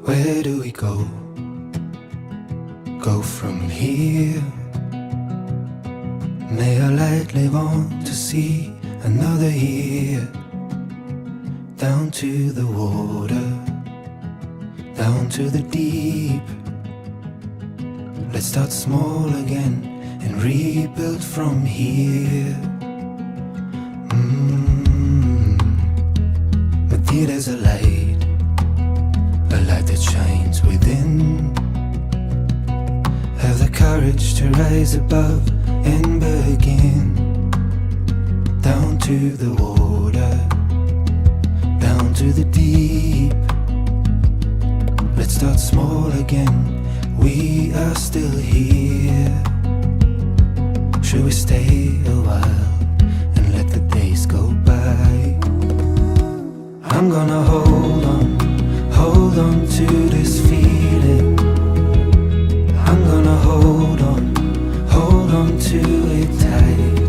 Where do we go? Go from here? May I light live on to see another year. Down to the water, down to the deep. Let's start small again and rebuild from here. But dear, there's a light that shines within. Have the courage to rise above and begin. Down to the water, down to the deep. Let's start small again, we are still here. Should we stay a while and let the days go by? I'm gonna hold on to this feeling. I'm gonna hold on to it tight.